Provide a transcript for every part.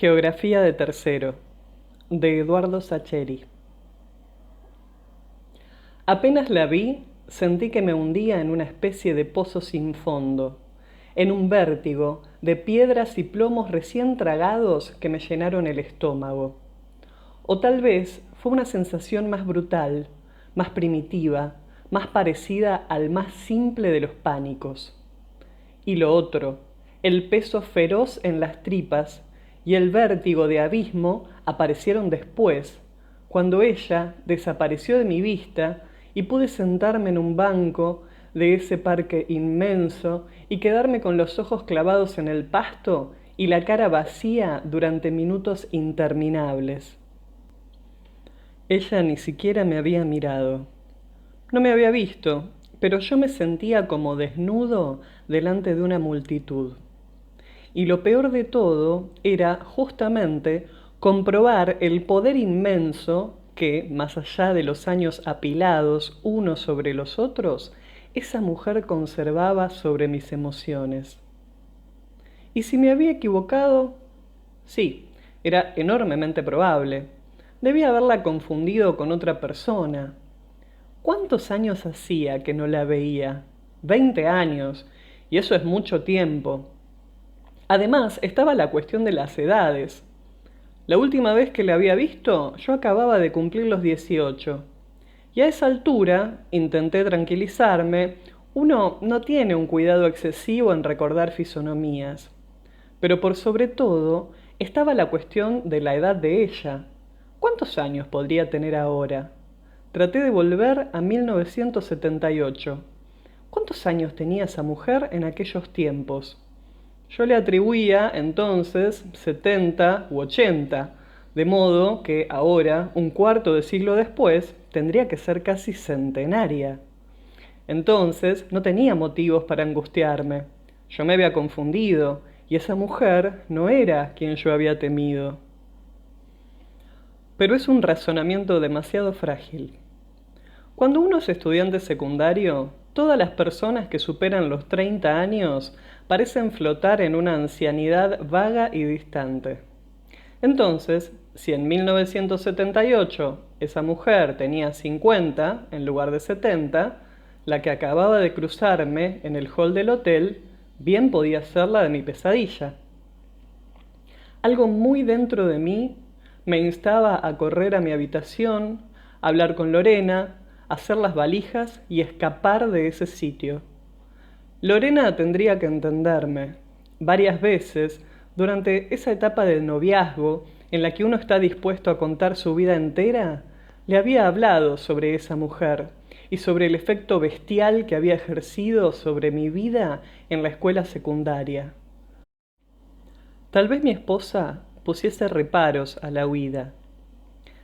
Geografía de tercero, de Eduardo Sacheri. Apenas la vi, sentí que me hundía en una especie de pozo sin fondo, en un vértigo de piedras y plomos recién tragados que me llenaron el estómago. O tal vez fue una sensación más brutal, más primitiva, más parecida al más simple de los pánicos. Y lo otro, el peso feroz en las tripas y el vértigo de abismo aparecieron después, cuando ella desapareció de mi vista y pude sentarme en un banco de ese parque inmenso y quedarme con los ojos clavados en el pasto y la cara vacía durante minutos interminables. Ella ni siquiera me había mirado. No me había visto, pero yo me sentía como desnudo delante de una multitud. Y lo peor de todo era justamente comprobar el poder inmenso que, más allá de los años apilados unos sobre los otros, esa mujer conservaba sobre mis emociones. ¿Y si me había equivocado? Sí, era enormemente probable. Debía haberla confundido con otra persona. ¿Cuántos años hacía que no la veía? 20 años, y eso es mucho tiempo. Además, estaba la cuestión de las edades. La última vez que la había visto, yo acababa de cumplir los 18. Y a esa altura, intenté tranquilizarme, uno no tiene un cuidado excesivo en recordar fisonomías. Pero por sobre todo, estaba la cuestión de la edad de ella. ¿Cuántos años podría tener ahora? Traté de volver a 1978. ¿Cuántos años tenía esa mujer en aquellos tiempos? Yo le atribuía entonces 70 u 80, de modo que ahora, un cuarto de siglo después, tendría que ser casi centenaria. Entonces no tenía motivos para angustiarme. Yo me había confundido, y esa mujer no era quien yo había temido. Pero es un razonamiento demasiado frágil. Cuando uno es estudiante secundario, todas las personas que superan los 30 años parecen flotar en una ancianidad vaga y distante. Entonces, si en 1978 esa mujer tenía 50 en lugar de 70, la que acababa de cruzarme en el hall del hotel bien podía ser la de mi pesadilla. Algo muy dentro de mí me instaba a correr a mi habitación, a hablar con Lorena, hacer las valijas y escapar de ese sitio. Lorena tendría que entenderme. Varias veces, durante esa etapa del noviazgo, en la que uno está dispuesto a contar su vida entera, le había hablado sobre esa mujer y sobre el efecto bestial que había ejercido sobre mi vida en la escuela secundaria. Tal vez mi esposa pusiese reparos a la huida.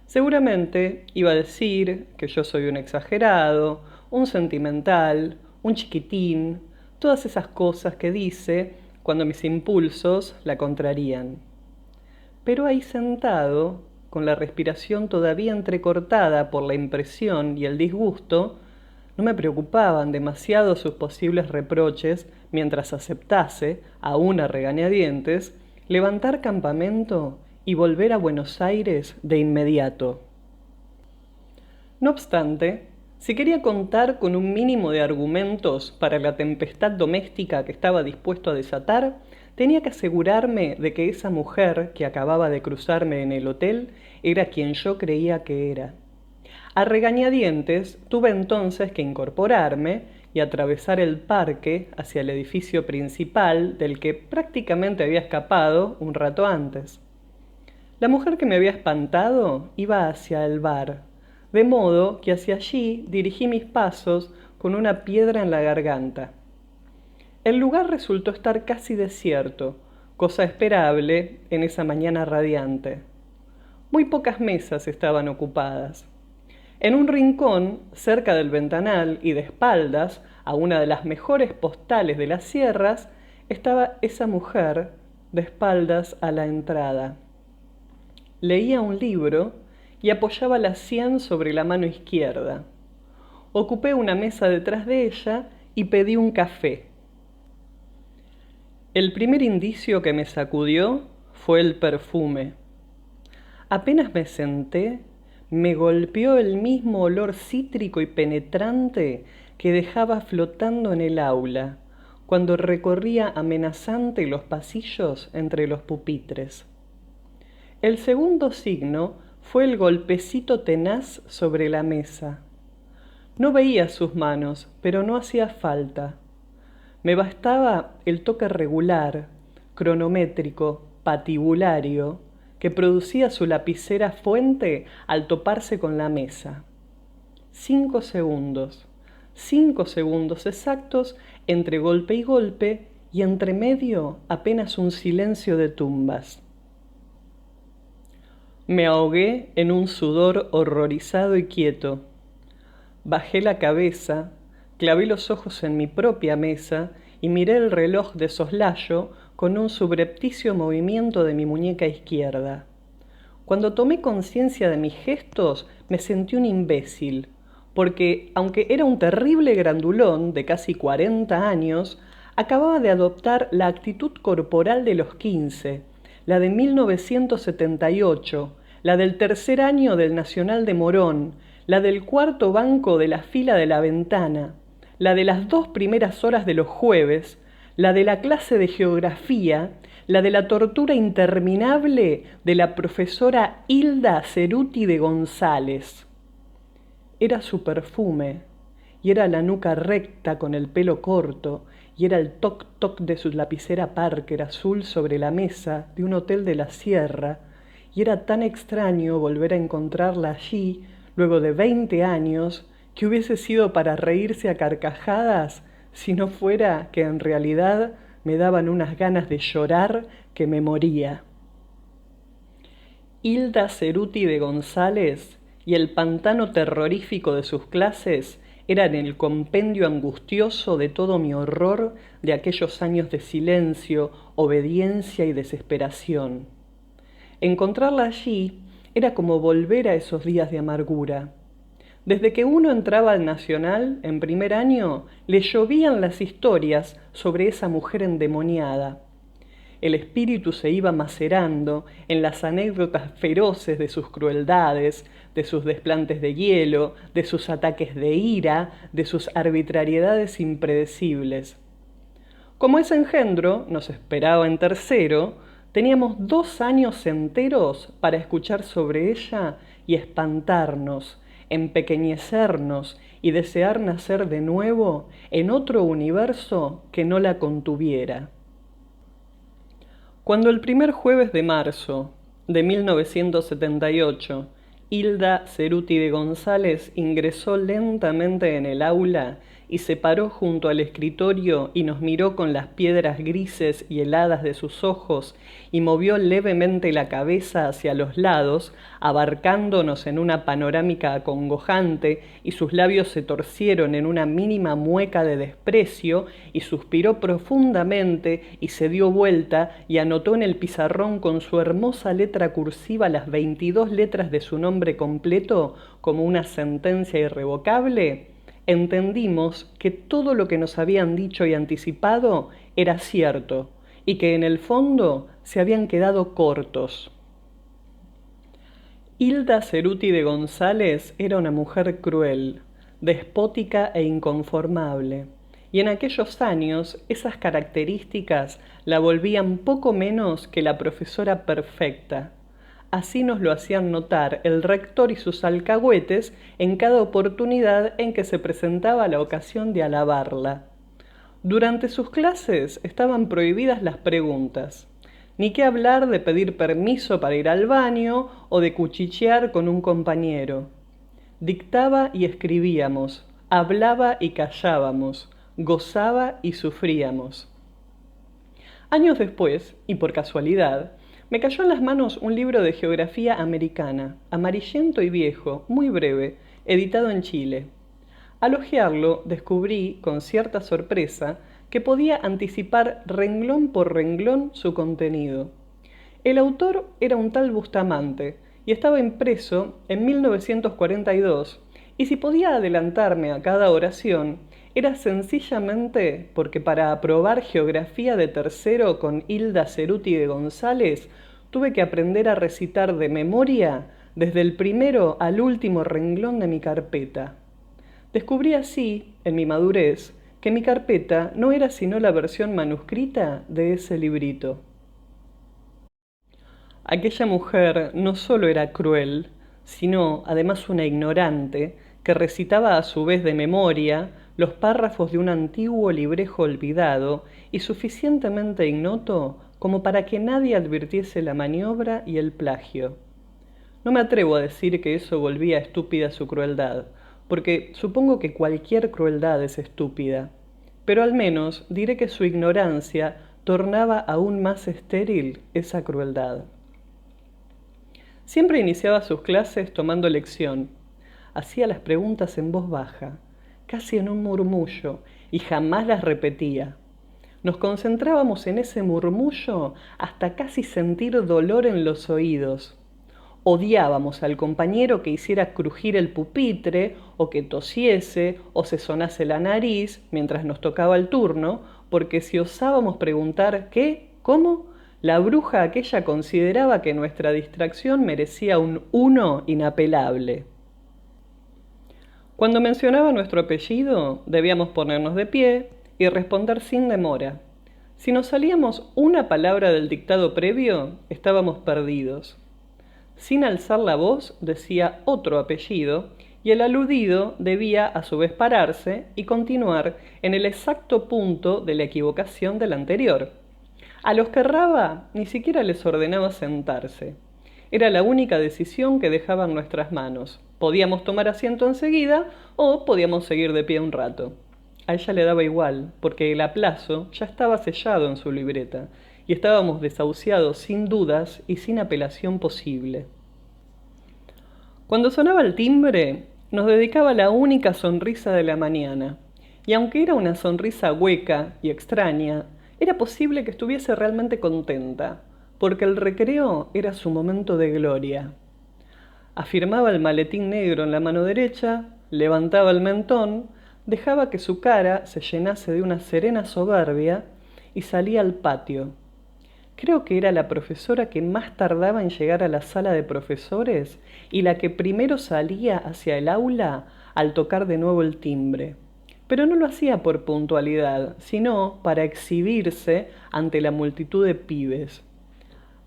Seguramente iba a decir que yo soy un exagerado, un sentimental, un chiquitín, todas esas cosas que dice cuando mis impulsos la contrarían. Pero ahí sentado, con la respiración todavía entrecortada por la impresión y el disgusto, no me preocupaban demasiado sus posibles reproches mientras aceptase, aún a regañadientes, levantar campamento y volver a Buenos Aires de inmediato. No obstante, si quería contar con un mínimo de argumentos para la tempestad doméstica que estaba dispuesto a desatar, tenía que asegurarme de que esa mujer que acababa de cruzarme en el hotel era quien yo creía que era. A regañadientes tuve entonces que incorporarme y atravesar el parque hacia el edificio principal del que prácticamente había escapado un rato antes. La mujer que me había espantado iba hacia el bar, de modo que hacia allí dirigí mis pasos con una piedra en la garganta. El lugar resultó estar casi desierto, cosa esperable en esa mañana radiante. Muy pocas mesas estaban ocupadas. En un rincón, cerca del ventanal y de espaldas a una de las mejores postales de las sierras, estaba esa mujer de espaldas a la entrada. Leía un libro y apoyaba la sien sobre la mano izquierda. Ocupé una mesa detrás de ella y pedí un café. El primer indicio que me sacudió fue el perfume. Apenas me senté, me golpeó el mismo olor cítrico y penetrante que dejaba flotando en el aula, cuando recorría amenazante los pasillos entre los pupitres. El segundo signo fue el golpecito tenaz sobre la mesa. No veía sus manos, pero no hacía falta. Me bastaba el toque regular, cronométrico, patibulario, que producía su lapicera fuente al toparse con la mesa. 5 segundos exactos entre golpe y golpe, y entre medio apenas un silencio de tumbas. Me ahogué en un sudor horrorizado y quieto. Bajé la cabeza, clavé los ojos en mi propia mesa y miré el reloj de soslayo con un subrepticio movimiento de mi muñeca izquierda. Cuando tomé conciencia de mis gestos, me sentí un imbécil, porque, aunque era un terrible grandulón de casi 40 años, acababa de adoptar la actitud corporal de los 15, la de 1978, la del tercer año del Nacional de Morón, la del cuarto banco de la fila de la ventana, la de las 2 primeras horas de los jueves, la de la clase de geografía, la de la tortura interminable de la profesora Hilda Ceruti de González. Era su perfume, y era la nuca recta con el pelo corto, y era el toc-toc de su lapicera Parker azul sobre la mesa de un hotel de la sierra, y era tan extraño volver a encontrarla allí, luego de 20 años, que hubiese sido para reírse a carcajadas, si no fuera que en realidad me daban unas ganas de llorar que me moría. Hilda Ceruti de González y el pantano terrorífico de sus clases eran el compendio angustioso de todo mi horror de aquellos años de silencio, obediencia y desesperación. Encontrarla allí era como volver a esos días de amargura. Desde que uno entraba al Nacional, en primer año, le llovían las historias sobre esa mujer endemoniada. El espíritu se iba macerando en las anécdotas feroces de sus crueldades, de sus desplantes de hielo, de sus ataques de ira, de sus arbitrariedades impredecibles. Como ese engendro nos esperaba en tercero, teníamos 2 años enteros para escuchar sobre ella y espantarnos, empequeñecernos y desear nacer de nuevo en otro universo que no la contuviera. Cuando el primer jueves de marzo de 1978, Hilda Ceruti de González ingresó lentamente en el aula y se paró junto al escritorio y nos miró con las piedras grises y heladas de sus ojos y movió levemente la cabeza hacia los lados, abarcándonos en una panorámica acongojante, y sus labios se torcieron en una mínima mueca de desprecio, y suspiró profundamente y se dio vuelta y anotó en el pizarrón con su hermosa letra cursiva las 22 letras de su nombre completo como una sentencia irrevocable. Entendimos que todo lo que nos habían dicho y anticipado era cierto, y que en el fondo se habían quedado cortos. Hilda Ceruti de González era una mujer cruel, despótica e inconformable, y en aquellos años esas características la volvían poco menos que la profesora perfecta. Así nos lo hacían notar el rector y sus alcahuetes en cada oportunidad en que se presentaba la ocasión de alabarla. Durante sus clases estaban prohibidas las preguntas, ni qué hablar de pedir permiso para ir al baño o de cuchichear con un compañero. Dictaba y escribíamos, hablaba y callábamos, gozaba y sufríamos. Años después, y por casualidad, me cayó en las manos un libro de geografía americana, amarillento y viejo, muy breve, editado en Chile. Al hojearlo, descubrí, con cierta sorpresa, que podía anticipar renglón por renglón su contenido. El autor era un tal Bustamante, y estaba impreso en 1942, y si podía adelantarme a cada oración, era sencillamente porque para aprobar geografía de tercero con Hilda Ceruti de González, tuve que aprender a recitar de memoria desde el primero al último renglón de mi carpeta. Descubrí así, en mi madurez, que mi carpeta no era sino la versión manuscrita de ese librito. Aquella mujer no solo era cruel, sino además una ignorante que recitaba a su vez de memoria los párrafos de un antiguo librejo olvidado y suficientemente ignoto como para que nadie advirtiese la maniobra y el plagio. No me atrevo a decir que eso volvía estúpida su crueldad, porque supongo que cualquier crueldad es estúpida, pero al menos diré que su ignorancia tornaba aún más estéril esa crueldad. Siempre iniciaba sus clases tomando lección. Hacía las preguntas en voz baja, casi en un murmullo, y jamás las repetía. Nos concentrábamos en ese murmullo hasta casi sentir dolor en los oídos. Odiábamos al compañero que hiciera crujir el pupitre, o que tosiese, o se sonase la nariz mientras nos tocaba el turno, porque si osábamos preguntar ¿qué? ¿Cómo? La bruja aquella consideraba que nuestra distracción merecía un 1 inapelable. Cuando mencionaba nuestro apellido, debíamos ponernos de pie y responder sin demora. Si nos salíamos una palabra del dictado previo, estábamos perdidos. Sin alzar la voz, decía otro apellido, y el aludido debía a su vez pararse y continuar en el exacto punto de la equivocación del anterior. A los que erraba ni siquiera les ordenaba sentarse. Era la única decisión que dejaba en nuestras manos. Podíamos tomar asiento enseguida o podíamos seguir de pie un rato. A ella le daba igual, porque el aplazo ya estaba sellado en su libreta, y estábamos desahuciados sin dudas y sin apelación posible. Cuando sonaba el timbre, nos dedicaba la única sonrisa de la mañana, y aunque era una sonrisa hueca y extraña, era posible que estuviese realmente contenta, porque el recreo era su momento de gloria. Afirmaba el maletín negro en la mano derecha, levantaba el mentón, dejaba que su cara se llenase de una serena soberbia y salía al patio. Creo que era la profesora que más tardaba en llegar a la sala de profesores y la que primero salía hacia el aula al tocar de nuevo el timbre. Pero no lo hacía por puntualidad, sino para exhibirse ante la multitud de pibes.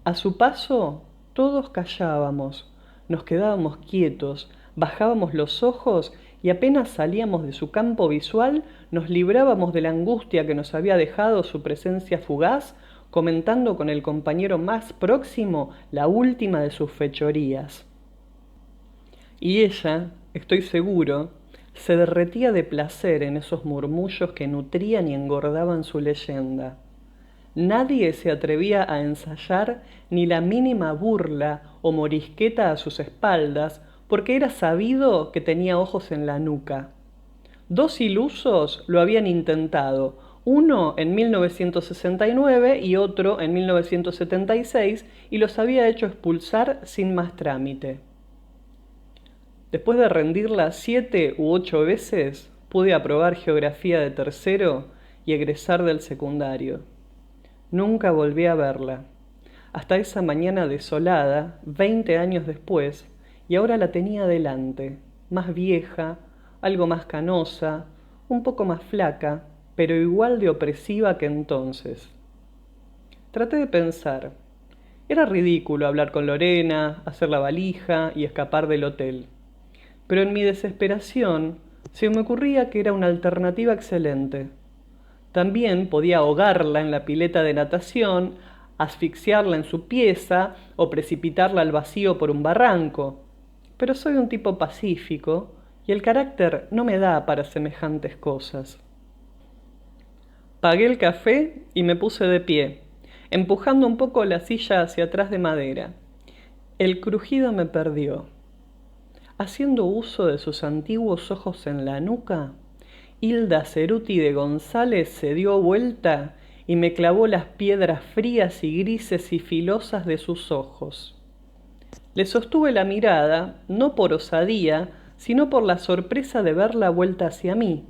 A su paso, todos callábamos, nos quedábamos quietos, bajábamos los ojos y apenas salíamos de su campo visual, nos librábamos de la angustia que nos había dejado su presencia fugaz, comentando con el compañero más próximo la última de sus fechorías. Y ella, estoy seguro, se derretía de placer en esos murmullos que nutrían y engordaban su leyenda. Nadie se atrevía a ensayar ni la mínima burla o morisqueta a sus espaldas, porque era sabido que tenía ojos en la nuca. 2 ilusos lo habían intentado, uno en 1969 y otro en 1976, y los había hecho expulsar sin más trámite. Después de rendirla 7 u 8 veces, pude aprobar geografía de tercero y egresar del secundario. Nunca volví a verla, hasta esa mañana desolada, 20 años después, y ahora la tenía delante, más vieja, algo más canosa, un poco más flaca, pero igual de opresiva que entonces. Traté de pensar. Era ridículo hablar con Lorena, hacer la valija y escapar del hotel. Pero en mi desesperación se me ocurría que era una alternativa excelente. También podía ahogarla en la pileta de natación, asfixiarla en su pieza o precipitarla al vacío por un barranco. Pero soy un tipo pacífico y el carácter no me da para semejantes cosas. Pagué el café y me puse de pie, empujando un poco la silla hacia atrás de madera. El crujido me perdió. Haciendo uso de sus antiguos ojos en la nuca, Hilda Ceruti de González se dio vuelta y me clavó las piedras frías y grises y filosas de sus ojos. Le sostuve la mirada, no por osadía, sino por la sorpresa de verla vuelta hacia mí.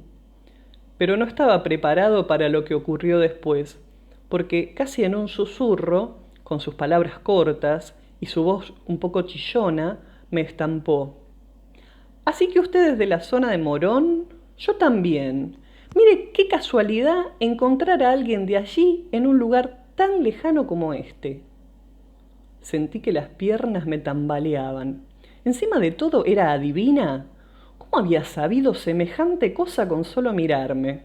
Pero no estaba preparado para lo que ocurrió después, porque casi en un susurro con sus palabras cortas y su voz un poco chillona, me estampó. ¿Así que usted es de la zona de Morón? Yo también. Mire qué casualidad encontrar a alguien de allí en un lugar tan lejano como este. Sentí que las piernas me tambaleaban. Encima de todo era adivina. ¿Cómo había sabido semejante cosa con solo mirarme?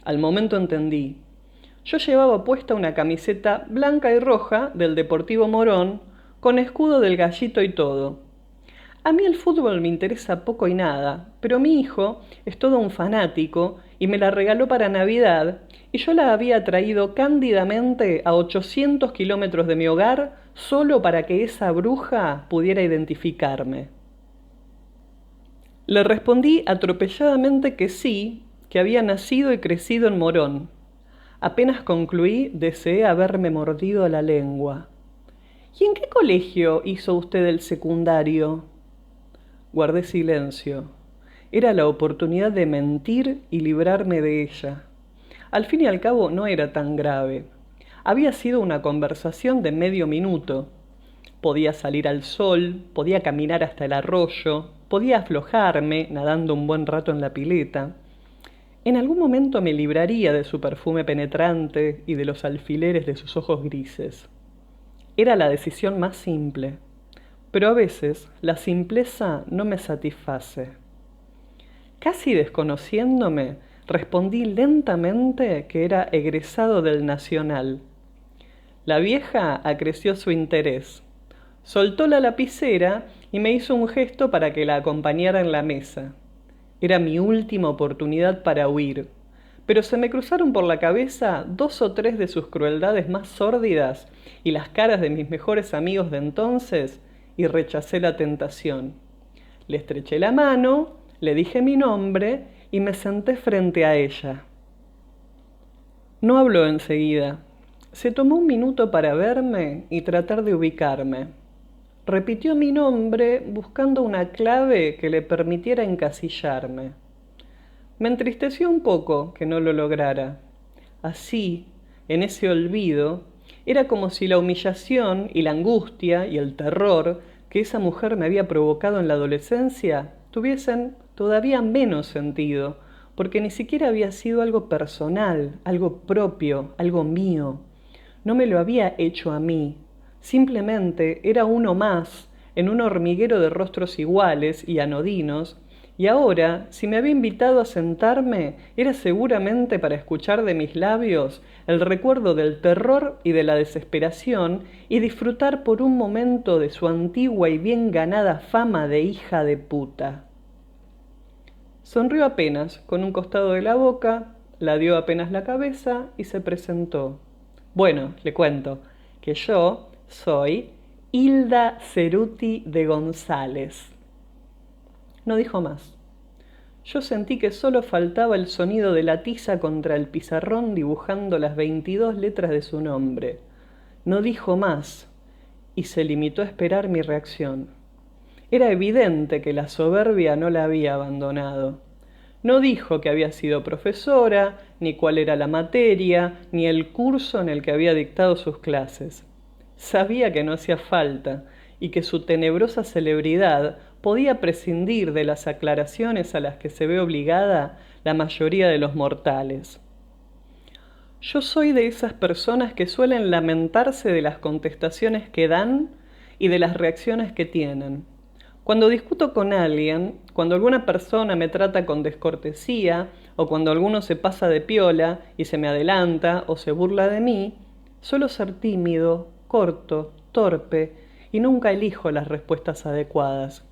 Al momento entendí. Yo llevaba puesta una camiseta blanca y roja del Deportivo Morón, con escudo del gallito y todo. A mí el fútbol me interesa poco y nada, pero mi hijo es todo un fanático y me la regaló para Navidad y yo la había traído cándidamente a 800 kilómetros de mi hogar solo para que esa bruja pudiera identificarme. Le respondí atropelladamente que sí, que había nacido y crecido en Morón. Apenas concluí, deseé haberme mordido la lengua. ¿Y en qué colegio hizo usted el secundario? Guardé silencio. Era la oportunidad de mentir y librarme de ella. Al fin y al cabo no era tan grave. Había sido una conversación de medio minuto. Podía salir al sol, podía caminar hasta el arroyo, podía aflojarme nadando un buen rato en la pileta. En algún momento me libraría de su perfume penetrante y de los alfileres de sus ojos grises. Era la decisión más simple, pero a veces la simpleza no me satisface. Casi desconociéndome, respondí lentamente que era egresado del Nacional. La vieja acreció su interés. Soltó la lapicera y me hizo un gesto para que la acompañara en la mesa. Era mi última oportunidad para huir, pero se me cruzaron por la cabeza 2 o 3 de sus crueldades más sórdidas y las caras de mis mejores amigos de entonces, y rechacé la tentación. Le estreché la mano, le dije mi nombre y me senté frente a ella. No habló enseguida. Se tomó un minuto para verme y tratar de ubicarme. Repitió mi nombre buscando una clave que le permitiera encasillarme. Me entristeció un poco que no lo lograra. Así, en ese olvido, era como si la humillación y la angustia y el terror que esa mujer me había provocado en la adolescencia tuviesen todavía menos sentido, porque ni siquiera había sido algo personal, algo propio, algo mío. No me lo había hecho a mí, simplemente era uno más en un hormiguero de rostros iguales y anodinos, y ahora, si me había invitado a sentarme, era seguramente para escuchar de mis labios el recuerdo del terror y de la desesperación y disfrutar por un momento de su antigua y bien ganada fama de hija de puta. Sonrió apenas, con un costado de la boca, la dio apenas la cabeza y se presentó. Bueno, le cuento que yo soy Hilda Ceruti de González. No dijo más. Yo sentí que solo faltaba el sonido de la tiza contra el pizarrón dibujando las 22 letras de su nombre. No dijo más y se limitó a esperar mi reacción. Era evidente que la soberbia no la había abandonado. No dijo que había sido profesora, ni cuál era la materia, ni el curso en el que había dictado sus clases. Sabía que no hacía falta y que su tenebrosa celebridad podía prescindir de las aclaraciones a las que se ve obligada la mayoría de los mortales. Yo soy de esas personas que suelen lamentarse de las contestaciones que dan y de las reacciones que tienen. Cuando discuto con alguien, cuando alguna persona me trata con descortesía, o cuando alguno se pasa de piola y se me adelanta o se burla de mí, suelo ser tímido, corto, torpe y nunca elijo las respuestas adecuadas.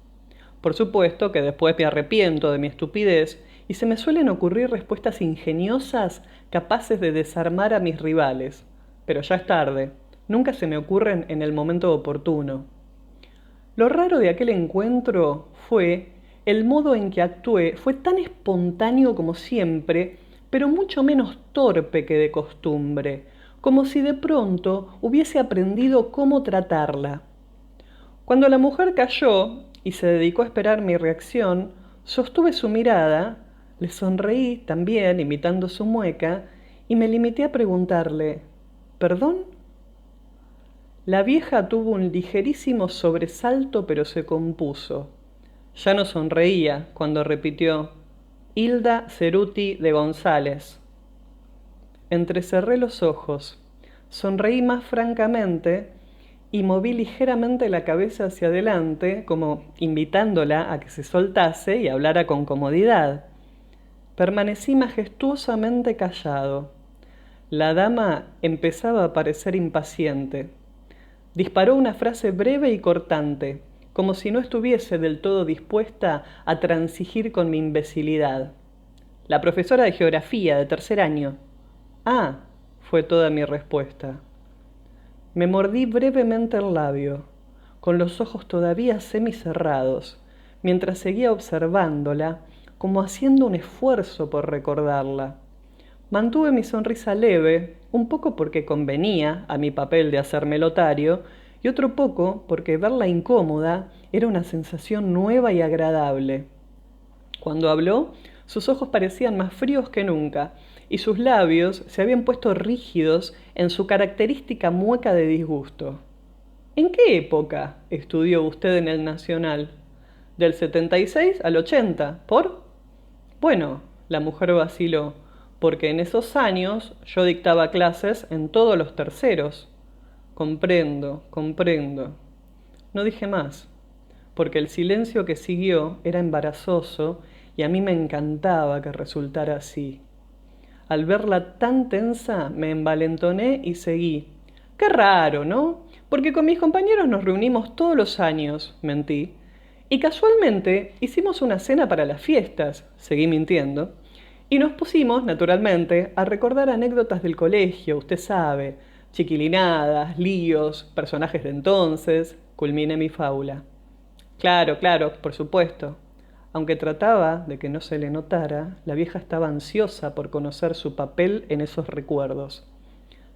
Por supuesto que después me arrepiento de mi estupidez y se me suelen ocurrir respuestas ingeniosas capaces de desarmar a mis rivales, pero ya es tarde, nunca se me ocurren en el momento oportuno. Lo raro de aquel encuentro fue el modo en que actué, fue tan espontáneo como siempre, pero mucho menos torpe que de costumbre, como si de pronto hubiese aprendido cómo tratarla. Cuando la mujer cayó y se dedicó a esperar mi reacción, sostuve su mirada, le sonreí también imitando su mueca y me limité a preguntarle: ¿perdón? La vieja tuvo un ligerísimo sobresalto, pero se compuso. Ya no sonreía cuando repitió: Hilda Ceruti de González. Entrecerré los ojos, sonreí más francamente y moví ligeramente la cabeza hacia adelante, como invitándola a que se soltase y hablara con comodidad. Permanecí majestuosamente callado. La dama empezaba a parecer impaciente. Disparó una frase breve y cortante, como si no estuviese del todo dispuesta a transigir con mi imbecilidad. La profesora de geografía de tercer año. Ah, fue toda mi respuesta. Me mordí brevemente el labio, con los ojos todavía semicerrados, mientras seguía observándola, como haciendo un esfuerzo por recordarla. Mantuve mi sonrisa leve, un poco porque convenía a mi papel de hacerme lotario, y otro poco porque verla incómoda era una sensación nueva y agradable. Cuando habló, sus ojos parecían más fríos que nunca, y sus labios se habían puesto rígidos en su característica mueca de disgusto. ¿En qué época estudió usted en el Nacional? ¿Del 76 al 80? ¿Por? Bueno, la mujer vaciló, porque en esos años yo dictaba clases en todos los terceros. Comprendo, comprendo. No dije más, porque el silencio que siguió era embarazoso y a mí me encantaba que resultara así. Al verla tan tensa, me envalentoné y seguí. Qué raro, ¿no? Porque con mis compañeros nos reunimos todos los años, mentí. Y casualmente hicimos una cena para las fiestas, seguí mintiendo. Y nos pusimos, naturalmente, a recordar anécdotas del colegio, usted sabe, chiquilinadas, líos, personajes de entonces, culminé mi fábula. Claro, claro, por supuesto. Aunque trataba de que no se le notara, la vieja estaba ansiosa por conocer su papel en esos recuerdos.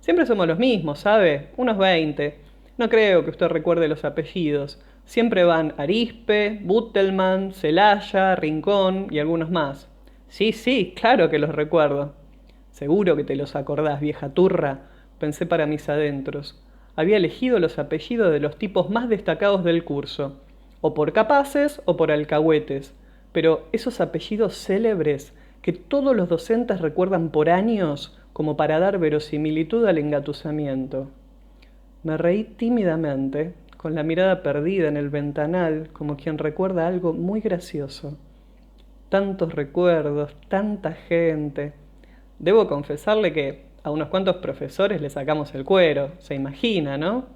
Siempre somos los mismos, ¿sabe? Unos 20. No creo que usted recuerde los apellidos. Siempre van Arispe, Buttelman, Celaya, Rincón y algunos más. Sí, sí, claro que los recuerdo. Seguro que te los acordás, vieja turra, pensé para mis adentros. Había elegido los apellidos de los tipos más destacados del curso, o por capaces o por alcahuetes, pero esos apellidos célebres que todos los docentes recuerdan por años como para dar verosimilitud al engatusamiento. Me reí tímidamente, con la mirada perdida en el ventanal, como quien recuerda algo muy gracioso. Tantos recuerdos, tanta gente. Debo confesarle que a unos cuantos profesores le sacamos el cuero, se imagina, ¿no?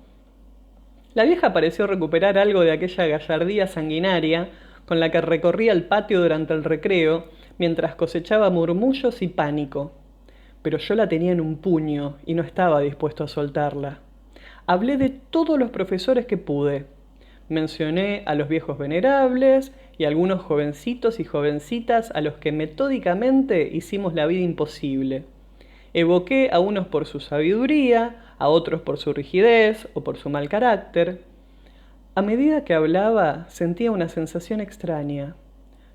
La vieja pareció recuperar algo de aquella gallardía sanguinaria con la que recorría el patio durante el recreo mientras cosechaba murmullos y pánico. Pero yo la tenía en un puño y no estaba dispuesto a soltarla. Hablé de todos los profesores que pude. Mencioné a los viejos venerables y a algunos jovencitos y jovencitas a los que metódicamente hicimos la vida imposible. Evoqué a unos por su sabiduría, a otros por su rigidez o por su mal carácter. A medida que hablaba, sentía una sensación extraña.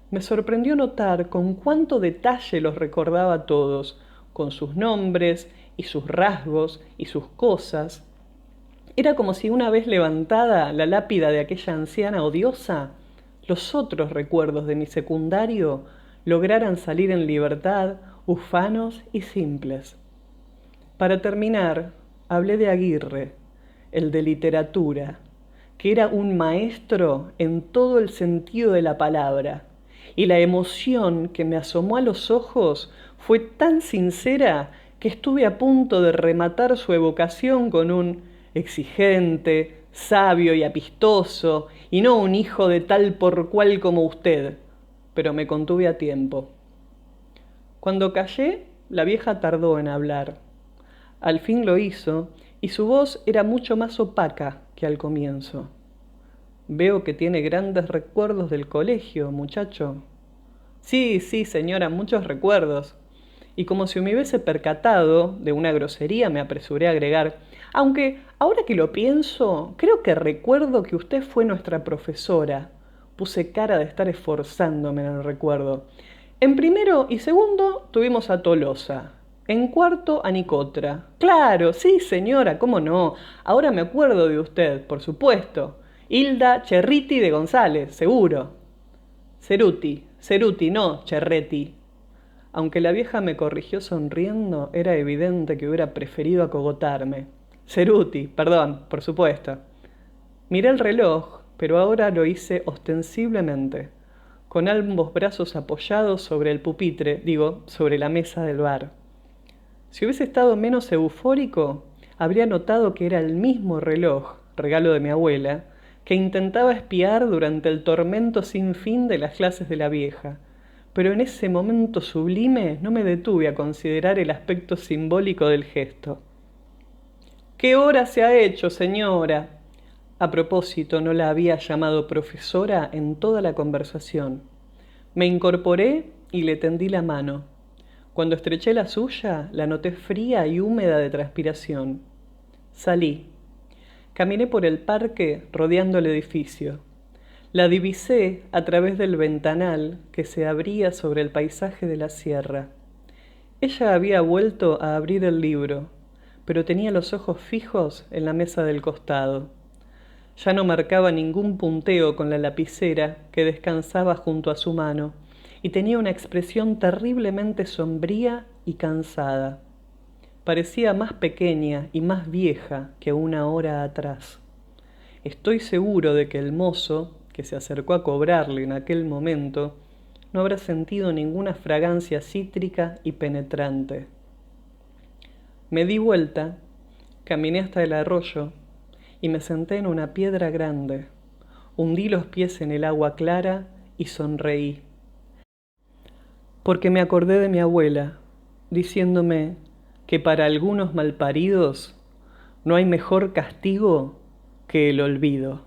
Me sorprendió notar con cuánto detalle los recordaba a todos, con sus nombres y sus rasgos y sus cosas. Era como si una vez levantada la lápida de aquella anciana odiosa, los otros recuerdos de mi secundario lograran salir en libertad, ufanos y simples. Para terminar, hablé de Aguirre, el de literatura, que era un maestro en todo el sentido de la palabra, y la emoción que me asomó a los ojos fue tan sincera que estuve a punto de rematar su evocación con un exigente, sabio y apistoso, y no un hijo de tal por cual como usted, pero me contuve a tiempo. Cuando callé, la vieja tardó en hablar. Al fin lo hizo, y su voz era mucho más opaca que al comienzo. Veo que tiene grandes recuerdos del colegio, muchacho. Sí, sí, señora, muchos recuerdos. Y como si me hubiese percatado de una grosería, me apresuré a agregar, aunque ahora que lo pienso, creo que recuerdo que usted fue nuestra profesora. Puse cara de estar esforzándome en el recuerdo. En primero y segundo tuvimos a Tolosa. En cuarto a Nicotra. Claro, sí, señora, cómo no. Ahora me acuerdo de usted, por supuesto. Hilda Cherriti de González, seguro. Ceruti, no, Cherretti. Aunque la vieja me corrigió sonriendo, era evidente que hubiera preferido acogotarme. Ceruti, perdón, por supuesto. Miré el reloj, pero ahora lo hice ostensiblemente, con ambos brazos apoyados sobre el pupitre, digo, sobre la mesa del bar. Si hubiese estado menos eufórico, habría notado que era el mismo reloj, regalo de mi abuela, que intentaba espiar durante el tormento sin fin de las clases de la vieja. Pero en ese momento sublime no me detuve a considerar el aspecto simbólico del gesto. ¿Qué hora se ha hecho, señora? A propósito, no la había llamado profesora en toda la conversación. Me incorporé y le tendí la mano. Cuando estreché la suya, la noté fría y húmeda de transpiración. Salí. Caminé por el parque rodeando el edificio. La divisé a través del ventanal que se abría sobre el paisaje de la sierra. Ella había vuelto a abrir el libro, pero tenía los ojos fijos en la mesa del costado. Ya no marcaba ningún punteo con la lapicera que descansaba junto a su mano, y tenía una expresión terriblemente sombría y cansada. Parecía más pequeña y más vieja que una hora atrás. Estoy seguro de que el mozo, que se acercó a cobrarle en aquel momento, no habrá sentido ninguna fragancia cítrica y penetrante. Me di vuelta, caminé hasta el arroyo y me senté en una piedra grande. Hundí los pies en el agua clara y sonreí, porque me acordé de mi abuela, diciéndome que para algunos malparidos no hay mejor castigo que el olvido.